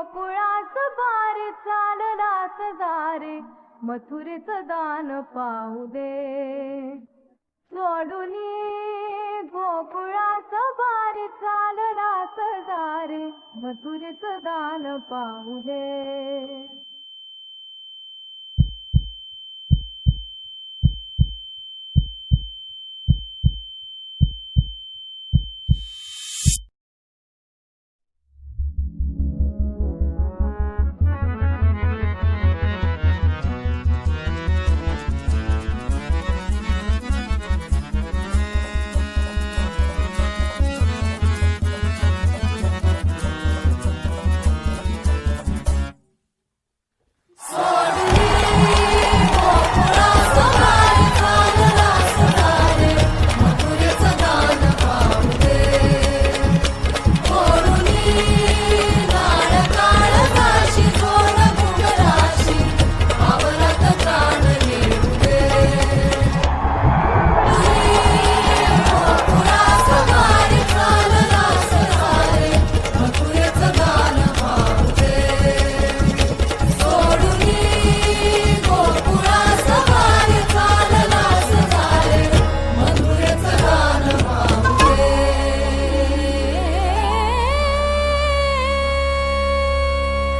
गोकुळास बार चाललास दारे मथुरेचं दान पाहू दे. सोडूनी गोकुळास बार चाललास दारे मथुरेचं दान पाहू दे.